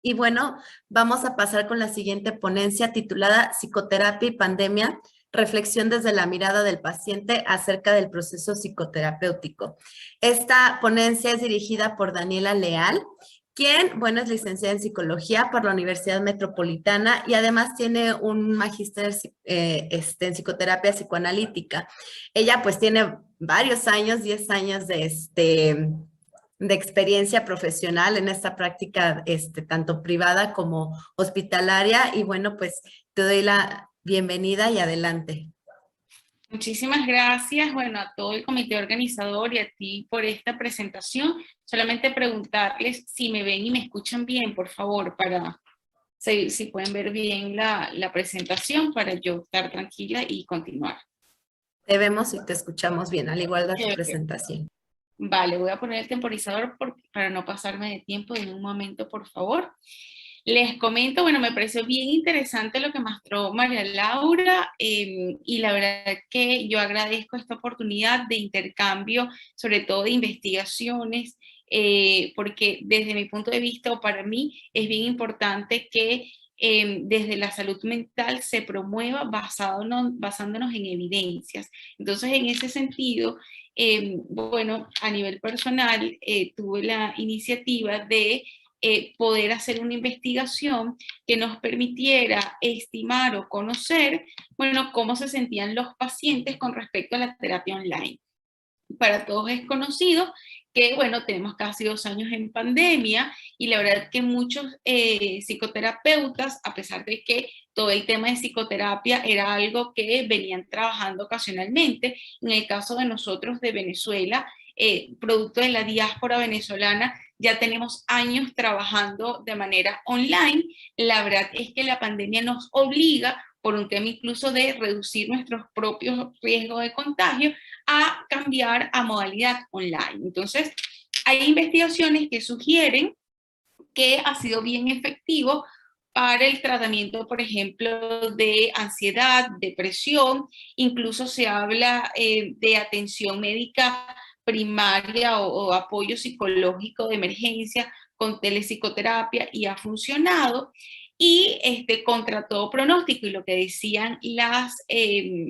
Y bueno, vamos a pasar con la siguiente ponencia titulada Psicoterapia y Pandemia, reflexión desde la mirada del paciente acerca del proceso psicoterapéutico. Esta ponencia es dirigida por Daniela Leal, quien, bueno, es licenciada en psicología por la Universidad Metropolitana y además tiene un magíster en psicoterapia psicoanalítica. Ella pues tiene varios años, 10 años de experiencia profesional en esta práctica, tanto privada como hospitalaria. Y bueno, pues te doy la bienvenida y adelante. Muchísimas gracias, bueno, a todo el comité organizador y a ti por esta presentación. Solamente preguntarles si me ven y me escuchan bien, por favor, para si pueden ver bien la presentación para yo estar tranquila y continuar. Te vemos y te escuchamos bien, al igual de tu Okay. presentación. Vale, voy a poner el temporizador para no pasarme de tiempo en un momento, por favor. Les comento, bueno, me pareció bien interesante lo que mostró María Laura y la verdad que yo agradezco esta oportunidad de intercambio, sobre todo de investigaciones, porque desde mi punto de vista o para mí es bien importante que desde la salud mental se promueva basándonos en evidencias. Entonces, en ese sentido, bueno, a nivel personal, tuve la iniciativa de poder hacer una investigación que nos permitiera estimar o conocer, bueno, cómo se sentían los pacientes con respecto a la terapia online. Para todos es conocido que, bueno, tenemos casi 2 años en pandemia y la verdad que muchos psicoterapeutas, a pesar de que todo el tema de psicoterapia era algo que venían trabajando ocasionalmente, en el caso de nosotros de Venezuela, producto de la diáspora venezolana, ya tenemos años trabajando de manera online. La verdad es que la pandemia nos obliga, por un tema incluso de reducir nuestros propios riesgos de contagio, a cambiar a modalidad online. Entonces, hay investigaciones que sugieren que ha sido bien efectivo para el tratamiento, por ejemplo, de ansiedad, depresión, incluso se habla de atención médica primaria o apoyo psicológico de emergencia con telepsicoterapia y ha funcionado. Y contra todo pronóstico y lo que decían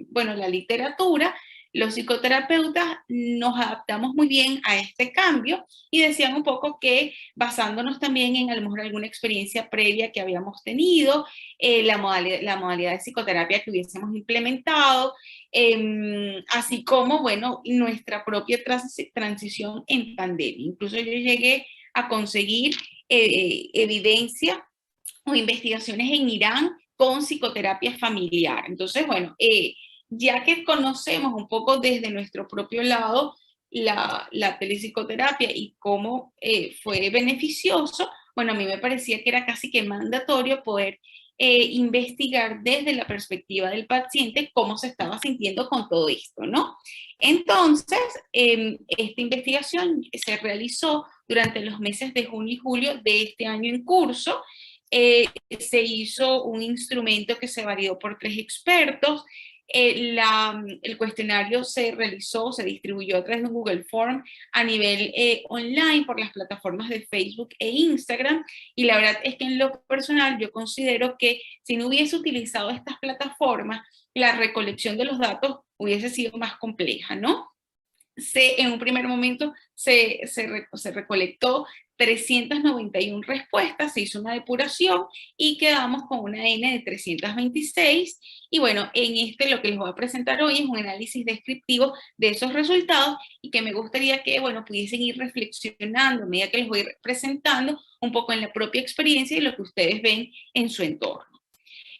bueno, la literatura, los psicoterapeutas nos adaptamos muy bien a este cambio y decían un poco que basándonos también en a lo mejor alguna experiencia previa que habíamos tenido, la modalidad de psicoterapia que hubiésemos implementado, así como, bueno, nuestra propia transición en pandemia. Incluso yo llegué a conseguir evidencia o investigaciones en Irán con psicoterapia familiar. Entonces, bueno, ya que conocemos un poco desde nuestro propio lado la telepsicoterapia y cómo fue beneficioso, bueno, a mí me parecía que era casi que mandatorio poder investigar desde la perspectiva del paciente cómo se estaba sintiendo con todo esto, ¿no? Entonces, esta investigación se realizó durante los meses de junio y julio de este año en curso. Se hizo un instrumento que se validó por 3 expertos. El cuestionario se realizó, se distribuyó a través de Google Form a nivel online por las plataformas de Facebook e Instagram, y la verdad es que en lo personal yo considero que si no hubiese utilizado estas plataformas, la recolección de los datos hubiese sido más compleja, ¿no? En un primer momento se recolectó 391 respuestas, se hizo una depuración y quedamos con una N de 326. Y bueno, lo que les voy a presentar hoy es un análisis descriptivo de esos resultados y que me gustaría que, bueno, pudiesen ir reflexionando a medida que les voy presentando un poco en la propia experiencia y lo que ustedes ven en su entorno.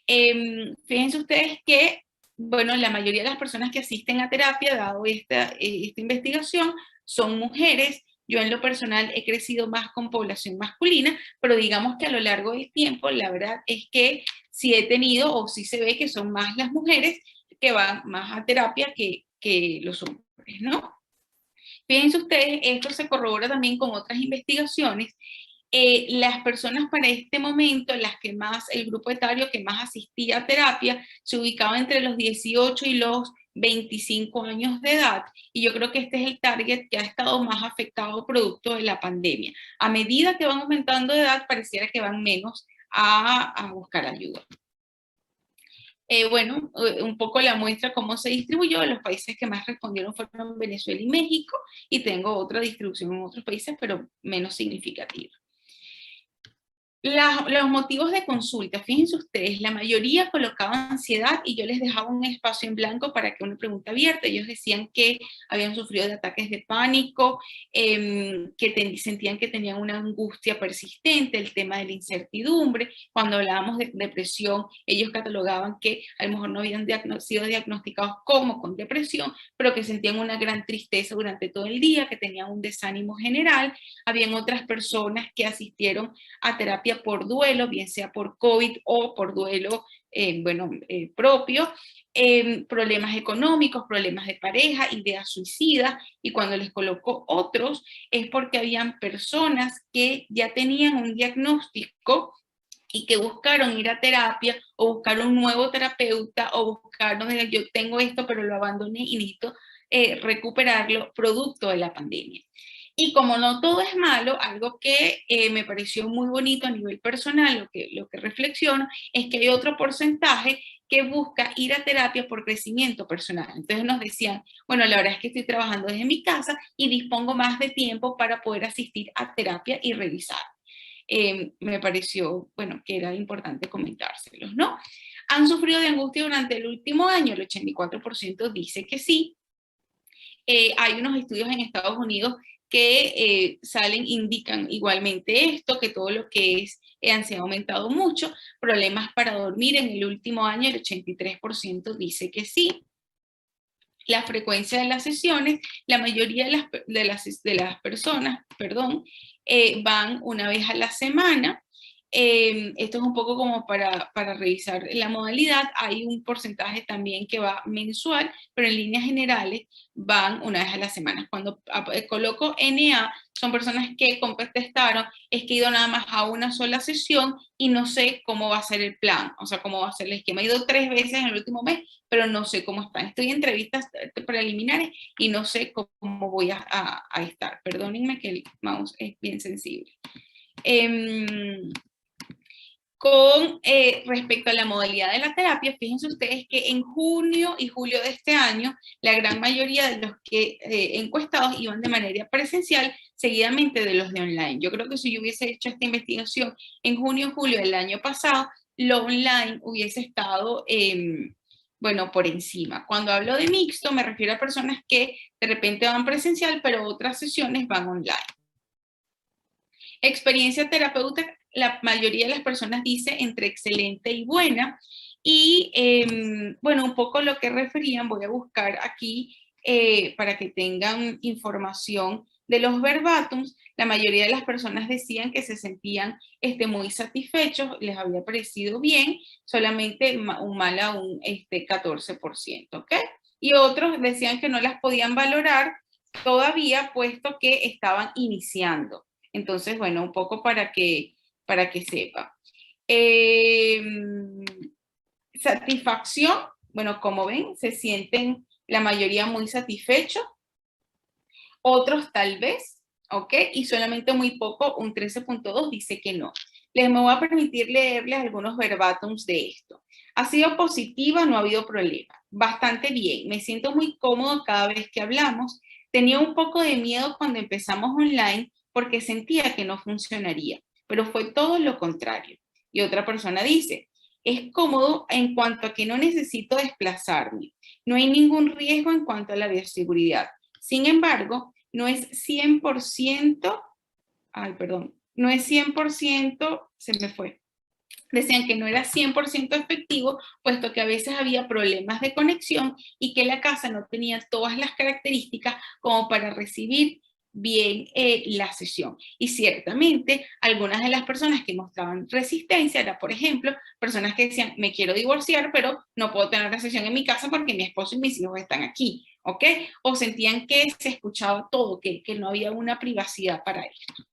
Fíjense ustedes que, bueno, la mayoría de las personas que asisten a terapia, dado esta investigación, son mujeres. Yo en lo personal he crecido más con población masculina, pero digamos que a lo largo del tiempo, la verdad es que sí he tenido o sí se ve que son más las mujeres que van más a terapia que los hombres, ¿no? Fíjense ustedes, esto se corrobora también con otras investigaciones. Las personas para este momento, el grupo etario que más asistía a terapia, se ubicaba entre los 18 y los 25 años de edad, y yo creo que este es el target que ha estado más afectado producto de la pandemia. A medida que van aumentando de edad, pareciera que van menos a buscar ayuda. Bueno, un poco la muestra cómo se distribuyó. Los países que más respondieron fueron Venezuela y México, y tengo otra distribución en otros países, pero menos significativa. Los motivos de consulta, fíjense ustedes, la mayoría colocaba ansiedad y yo les dejaba un espacio en blanco para que una pregunta abierta. Ellos decían que habían sufrido de ataques de pánico, que sentían que tenían una angustia persistente, el tema de la incertidumbre. Cuando hablábamos de depresión, ellos catalogaban que a lo mejor no habían sido diagnosticados como con depresión, pero que sentían una gran tristeza durante todo el día, que tenían un desánimo general. Habían otras personas que asistieron a terapia por duelo, bien sea por COVID o por duelo propio, problemas económicos, problemas de pareja, ideas suicidas, y cuando les colocó otros es porque habían personas que ya tenían un diagnóstico y que buscaron ir a terapia o buscar un nuevo terapeuta o buscaron, yo tengo esto pero lo abandoné y necesito recuperarlo producto de la pandemia. Y como no todo es malo, algo que me pareció muy bonito a nivel personal, lo que reflexiono, es que hay otro porcentaje que busca ir a terapia por crecimiento personal. Entonces nos decían, bueno, la verdad es que estoy trabajando desde mi casa y dispongo más de tiempo para poder asistir a terapia y revisar. Me pareció, bueno, que era importante comentárselos, ¿no? ¿Han sufrido de angustia durante el último año? El 84% dice que sí. Hay unos estudios en Estados Unidos que indican igualmente esto, que todo lo que es ansiedad ha aumentado mucho. Problemas para dormir en el último año, el 83% dice que sí. La frecuencia de las sesiones, la mayoría de las personas, van una vez a la semana. Esto es un poco como para revisar la modalidad. Hay un porcentaje también que va mensual, pero en líneas generales van una vez a la semana. Cuando coloco NA, son personas que contestaron, es que he ido nada más a una sola sesión y no sé cómo va a ser el plan, o sea, cómo va a ser el esquema. He ido 3 veces en el último mes, pero no sé cómo están. Estoy en entrevistas preliminares y no sé cómo voy a estar. Perdónenme que el mouse es bien sensible. Con respecto a la modalidad de la terapia, fíjense ustedes que en junio y julio de este año, la gran mayoría de los que encuestados iban de manera presencial, seguidamente de los de online. Yo creo que si yo hubiese hecho esta investigación en junio y julio del año pasado, lo online hubiese estado, bueno, por encima. Cuando hablo de mixto, me refiero a personas que de repente van presencial, pero otras sesiones van online. Experiencia terapéutica, la mayoría de las personas dice entre excelente y buena. Y bueno, un poco lo que referían, voy a buscar aquí para que tengan información de los verbatums. La mayoría de las personas decían que se sentían muy satisfechos, les había parecido bien, solamente un mal a un 14%, ¿ok? Y otros decían que no las podían valorar todavía, puesto que estaban iniciando. Entonces, bueno, un poco para que sepa. Satisfacción, bueno, como ven, se sienten la mayoría muy satisfechos, otros tal vez, ¿ok? Y solamente muy poco, un 13.2 dice que no. Me voy a permitir leerles algunos verbatums de esto. Ha sido positiva, no ha habido problema. Bastante bien, me siento muy cómodo cada vez que hablamos. Tenía un poco de miedo cuando empezamos online porque sentía que no funcionaría, pero fue todo lo contrario. Y otra persona dice, es cómodo en cuanto a que no necesito desplazarme. No hay ningún riesgo en cuanto a la bioseguridad. Sin embargo, no es 100%, no es 100%, se me fue. Decían que no era 100% efectivo, puesto que a veces había problemas de conexión y que la casa no tenía todas las características como para recibir bien la sesión. Y ciertamente, algunas de las personas que mostraban resistencia era, por ejemplo, personas que decían, me quiero divorciar, pero no puedo tener la sesión en mi casa porque mi esposo y mis hijos están aquí, ¿ok? O sentían que se escuchaba todo, que no había una privacidad para esto.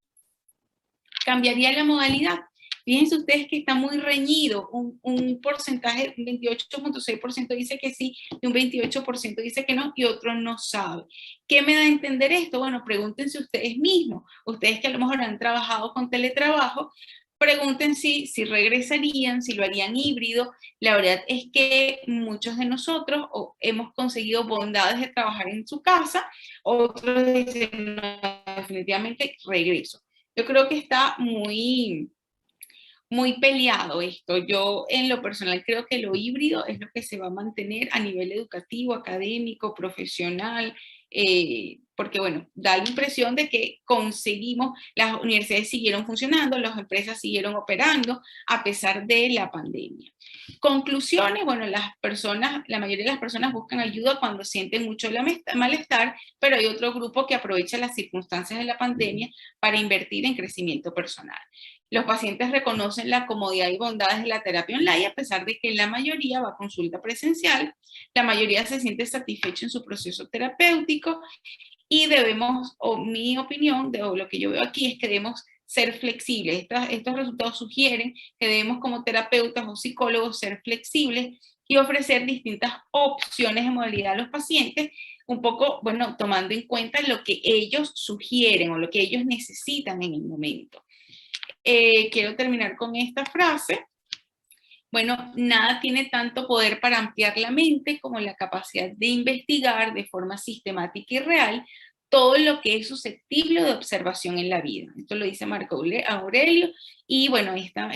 ¿Cambiaría la modalidad? Fíjense ustedes que está muy reñido, un porcentaje, un 28.6% dice que sí, y un 28% dice que no, y otro no sabe. ¿Qué me da a entender esto? Bueno, pregúntense ustedes mismos, ustedes que a lo mejor han trabajado con teletrabajo, pregunten si regresarían, si lo harían híbrido. La verdad es que muchos de nosotros hemos conseguido bondades de trabajar en su casa, otros dicen, no, definitivamente regreso. Yo creo que está muy peleado esto. Yo en lo personal creo que lo híbrido es lo que se va a mantener a nivel educativo, académico, profesional, porque bueno, da la impresión de que conseguimos, las universidades siguieron funcionando, las empresas siguieron operando a pesar de la pandemia. Conclusiones, bueno, la mayoría de las personas buscan ayuda cuando sienten mucho malestar, pero hay otro grupo que aprovecha las circunstancias de la pandemia para invertir en crecimiento personal. Los pacientes reconocen la comodidad y bondades de la terapia online, a pesar de que la mayoría va a consulta presencial, la mayoría se siente satisfecho en su proceso terapéutico y debemos, o mi opinión, o lo que yo veo aquí es que debemos ser flexibles. Estos resultados sugieren que debemos como terapeutas o psicólogos ser flexibles y ofrecer distintas opciones de modalidad a los pacientes, un poco, bueno, tomando en cuenta lo que ellos sugieren o lo que ellos necesitan en el momento. Quiero terminar con esta frase. Bueno, nada tiene tanto poder para ampliar la mente como la capacidad de investigar de forma sistemática y real todo lo que es susceptible de observación en la vida. Esto lo dice Marco Aurelio. Y bueno, esta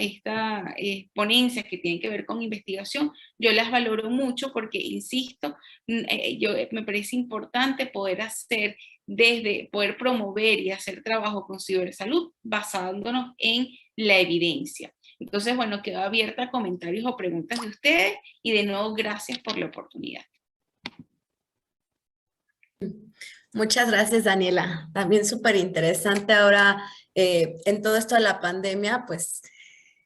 ponencias que tienen que ver con investigación, yo las valoro mucho porque, insisto, me parece importante poder hacer poder promover y hacer trabajo con cibersalud basándonos en la evidencia. Entonces, bueno, quedo abierta a comentarios o preguntas de ustedes y de nuevo, gracias por la oportunidad. Muchas gracias, Daniela. También súper interesante ahora en todo esto de la pandemia, pues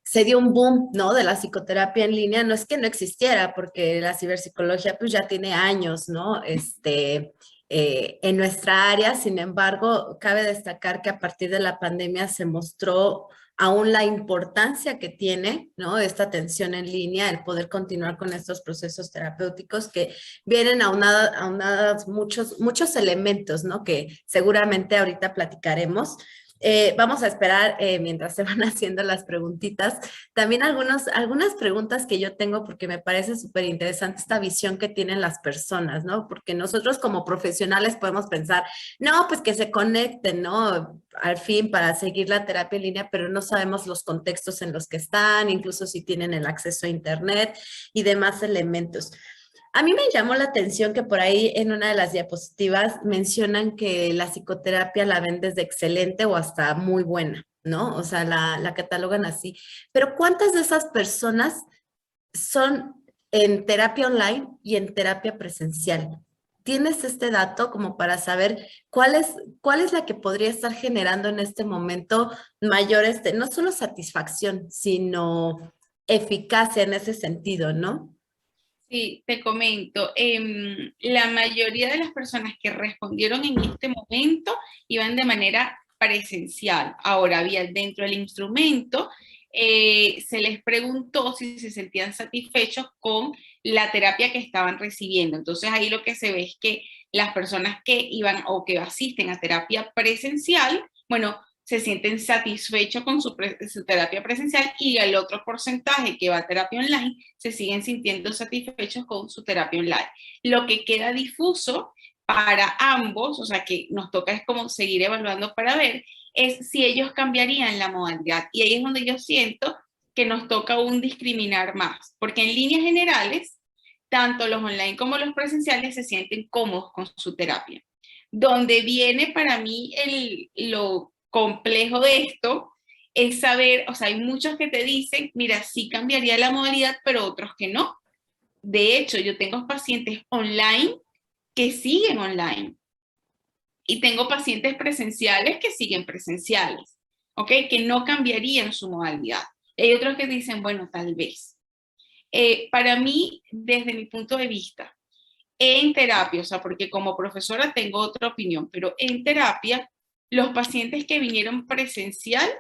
se dio un boom, ¿no? De la psicoterapia en línea. No es que no existiera, porque la ciberpsicología pues ya tiene años, ¿no? En nuestra área. Sin embargo, cabe destacar que a partir de la pandemia se mostró aún la importancia que tiene, ¿no? Esta atención en línea, el poder continuar con estos procesos terapéuticos que vienen aunadas muchos elementos, ¿no? Que seguramente ahorita platicaremos. Vamos a esperar mientras se van haciendo las preguntitas. También algunas preguntas que yo tengo porque me parece súper interesante esta visión que tienen las personas, ¿no? Porque nosotros como profesionales podemos pensar, no, pues que se conecten, ¿no? Al fin para seguir la terapia en línea, pero no sabemos los contextos en los que están, incluso si tienen el acceso a internet y demás elementos. A mí me llamó la atención que por ahí en una de las diapositivas mencionan que la psicoterapia la ven desde excelente o hasta muy buena, ¿no? O sea, la catalogan así. Pero ¿cuántas de esas personas son en terapia online y en terapia presencial? ¿Tienes este dato como para saber cuál es la que podría estar generando en este momento mayor, no solo satisfacción, sino eficacia en ese sentido, ¿no? Sí, te comento, la mayoría de las personas que respondieron en este momento iban de manera presencial. Ahora bien, dentro del instrumento se les preguntó si se sentían satisfechos con la terapia que estaban recibiendo. Entonces ahí lo que se ve es que las personas que iban o que asisten a terapia presencial, bueno, se sienten satisfechos con su terapia presencial, y el otro porcentaje que va a terapia online se siguen sintiendo satisfechos con su terapia online. Lo que queda difuso para ambos, o sea que nos toca es como seguir evaluando para ver, es si ellos cambiarían la modalidad. Y ahí es donde yo siento que nos toca aún discriminar más, porque en líneas generales, tanto los online como los presenciales se sienten cómodos con su terapia. Donde viene para mí lo complejo de esto es saber, o sea, hay muchos que te dicen, mira, sí cambiaría la modalidad, pero otros que no. De hecho, yo tengo pacientes online que siguen online y tengo pacientes presenciales que siguen presenciales, ¿ok? Que no cambiarían su modalidad. Hay otros que dicen, bueno, tal vez. Para mí, desde mi punto de vista, en terapia, o sea, porque como profesora tengo otra opinión, pero en terapia, los pacientes que vinieron presencial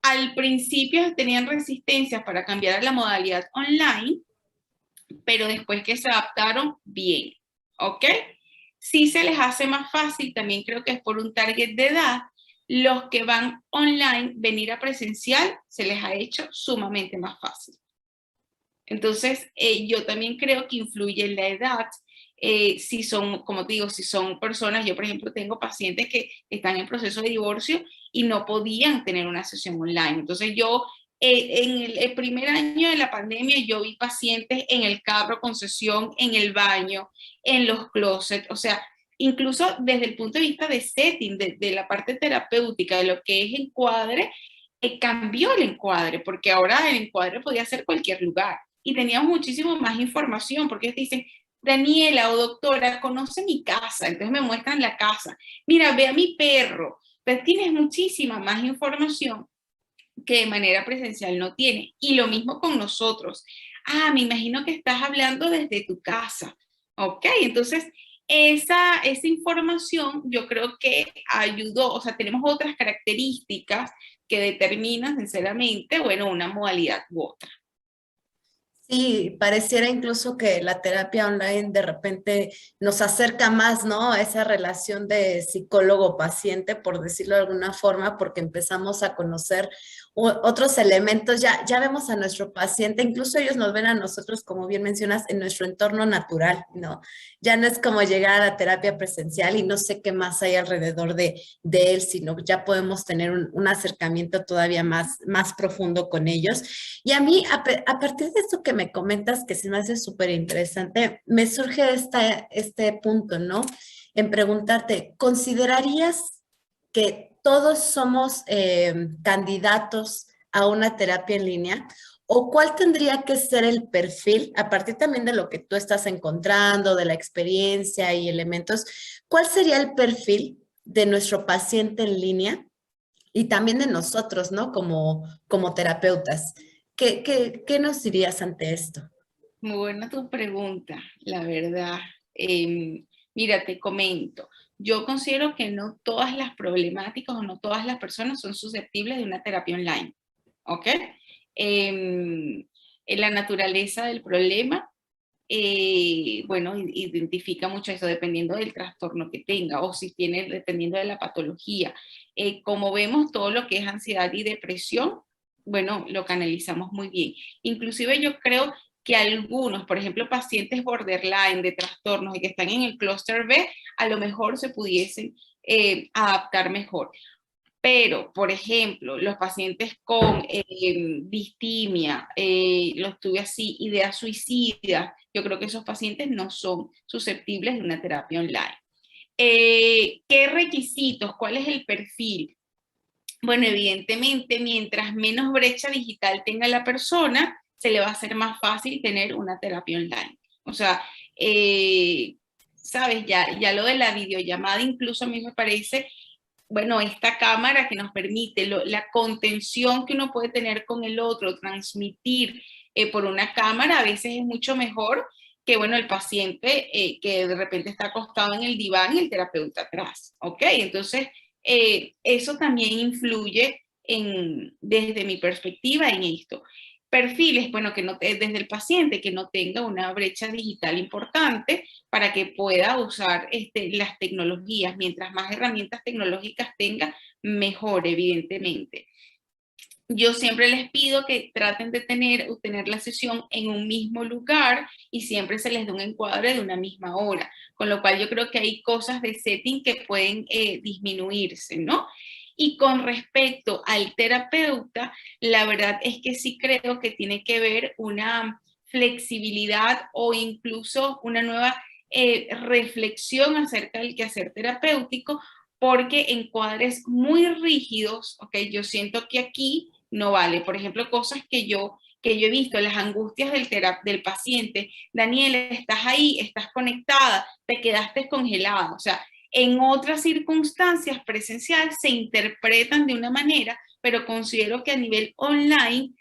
Al principio tenían resistencias para cambiar a la modalidad online, pero después que se adaptaron, bien, ¿ok? Si se les hace más fácil, también creo que es por un target de edad, los que van online, venir a presencial, se les ha hecho sumamente más fácil. Entonces, yo también creo que influye la edad. Si son, como te digo, si son personas, yo por ejemplo tengo pacientes que están en proceso de divorcio y no podían tener una sesión online. Entonces yo, en el primer año de la pandemia, yo vi pacientes en el carro con sesión, en el baño, en los closets, o sea, incluso desde el punto de vista de setting, de la parte terapéutica, de lo que es encuadre, cambió el encuadre, porque ahora el encuadre podía ser cualquier lugar y teníamos muchísimo más información, porque te dicen, Daniela o doctora, conoce mi casa, entonces me muestran la casa, mira, ve a mi perro, entonces tienes muchísima más información que de manera presencial no tiene. Y lo mismo con nosotros. Ah, me imagino que estás hablando desde tu casa. Ok, entonces esa información yo creo que ayudó, o sea, tenemos otras características que determinan sinceramente, bueno, una modalidad u otra. Sí, pareciera incluso que la terapia online de repente nos acerca más, ¿no? A esa relación de psicólogo-paciente, por decirlo de alguna forma, porque empezamos a conocer otros elementos. Ya vemos a nuestro paciente, incluso ellos nos ven a nosotros, como bien mencionas, en nuestro entorno natural, ¿no? Ya no es como llegar a la terapia presencial y no sé qué más hay alrededor de él, sino ya podemos tener un acercamiento todavía más profundo con ellos. Y a mí, a partir de esto que me comentas, que se me hace súper interesante, me surge este punto, ¿no? En preguntarte, ¿considerarías que todos somos candidatos a una terapia en línea? ¿O cuál tendría que ser el perfil, a partir también de lo que tú estás encontrando, de la experiencia y elementos, cuál sería el perfil de nuestro paciente en línea y también de nosotros, ¿no? Como terapeutas. ¿Qué nos dirías ante esto? Muy buena tu pregunta, la verdad. Mira, te comento. Yo considero que no todas las problemáticas o no todas las personas son susceptibles de una terapia online. ¿Ok? En la naturaleza del problema, bueno, identifica mucho eso dependiendo del trastorno que tenga o si tiene, dependiendo de la patología. Como vemos, todo lo que es ansiedad y depresión, bueno, lo canalizamos muy bien. Inclusive yo creo que algunos, por ejemplo, pacientes borderline de trastornos y que están en el clúster B, a lo mejor se pudiesen adaptar mejor. Pero, por ejemplo, los pacientes con distimia, los tuve así, ideas suicidas, yo creo que esos pacientes no son susceptibles de una terapia online. ¿Qué requisitos? ¿Cuál es el perfil? Bueno, evidentemente, mientras menos brecha digital tenga la persona, se le va a hacer más fácil tener una terapia online. O sea, sabes, ya lo de la videollamada incluso a mí me parece, bueno, esta cámara que nos permite la contención que uno puede tener con el otro, transmitir por una cámara, a veces es mucho mejor que, bueno, el paciente que de repente está acostado en el diván y el terapeuta atrás, ¿ok? Entonces, eso también influye desde mi perspectiva en esto. Perfiles, bueno, que no, desde el paciente que no tenga una brecha digital importante para que pueda usar las tecnologías. Mientras más herramientas tecnológicas tenga, mejor, evidentemente. Yo siempre les pido que traten de tener la sesión en un mismo lugar y siempre se les da un encuadre de una misma hora, con lo cual yo creo que hay cosas de setting que pueden disminuirse, ¿no? Y con respecto al terapeuta, la verdad es que sí creo que tiene que ver una flexibilidad o incluso una nueva reflexión acerca del quehacer terapéutico, porque encuadres muy rígidos, ¿ok? Yo siento que aquí no vale. Por ejemplo, cosas que yo he visto, las angustias del paciente. Daniela, estás ahí, estás conectada, te quedaste congelada. O sea, en otras circunstancias presencial se interpretan de una manera, pero considero que a nivel online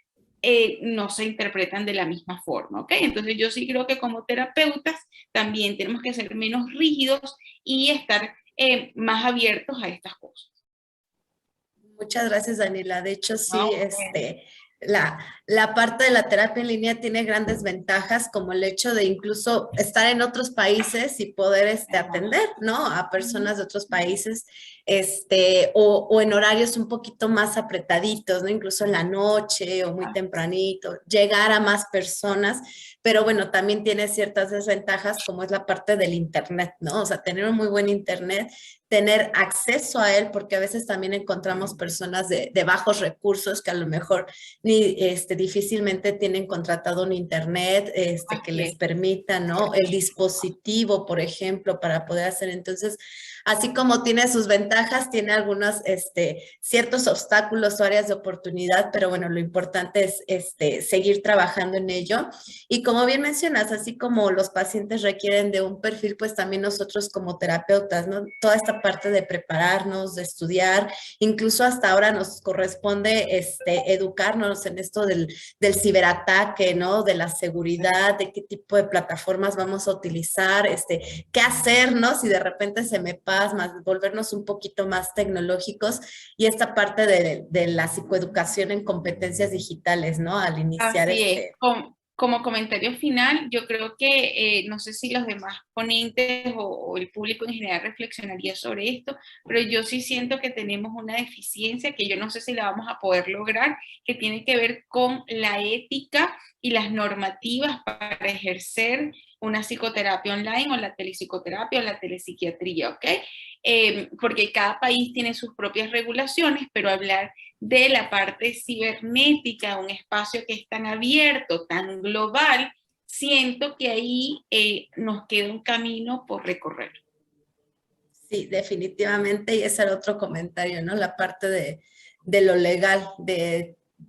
no se interpretan de la misma forma, ¿ok? Entonces yo sí creo que como terapeutas también tenemos que ser menos rígidos y estar más abiertos a estas cosas. Muchas gracias, Daniela. De hecho, sí, No, bueno, la parte de la terapia en línea tiene grandes ventajas, como el hecho de incluso estar en otros países y poder ajá. atender, ¿no? A Ujú. personas de otros países, o en horarios un poquito más apretaditos, ¿no? Incluso en la noche o muy Ah, tempranito, llegar a más personas, pero bueno, también tiene ciertas desventajas, como es la parte del internet, ¿no? O sea, tener un muy buen internet, tener acceso a él, porque a veces también encontramos personas de bajos recursos que a lo mejor ni difícilmente tienen contratado un internet que así les es. permita, ¿no? El dispositivo, por ejemplo, para poder hacer. Entonces, así como tiene sus ventajas, tiene algunos ciertos obstáculos o áreas de oportunidad, pero bueno, lo importante es seguir trabajando en ello. Y como bien mencionas, así como los pacientes requieren de un perfil, pues también nosotros como terapeutas, ¿no? Toda esta parte de prepararnos, de estudiar, incluso hasta ahora nos corresponde educarnos en esto del ciberataque, ¿no? De la seguridad, de qué tipo de plataformas vamos a utilizar, qué hacer, ¿no? Si de repente se me pasma, volvernos un poquito más tecnológicos y esta parte de la psicoeducación en competencias digitales, ¿no? Al iniciar Así es. Como comentario final, yo creo que no sé si los demás ponentes o el público en general reflexionaría sobre esto, pero yo sí siento que tenemos una deficiencia que yo no sé si la vamos a poder lograr, que tiene que ver con la ética y las normativas para ejercer una psicoterapia online o la telepsicoterapia o la telepsiquiatría, ¿ok? Porque cada país tiene sus propias regulaciones, pero hablar de la parte cibernética, un espacio que es tan abierto, tan global, siento que ahí nos queda un camino por recorrer. Sí, definitivamente, y ese era otro comentario, ¿no? La parte de lo legal,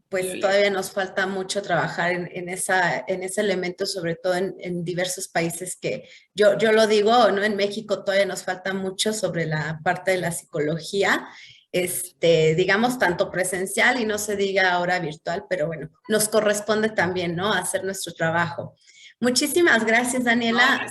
pues todavía nos falta mucho trabajar en ese elemento, sobre todo en diversos países que yo lo digo, ¿no? En México todavía nos falta mucho sobre la parte de la psicología, digamos, tanto presencial y no se diga ahora virtual, pero bueno, nos corresponde también, ¿no? Hacer nuestro trabajo. Muchísimas gracias, No, Daniela.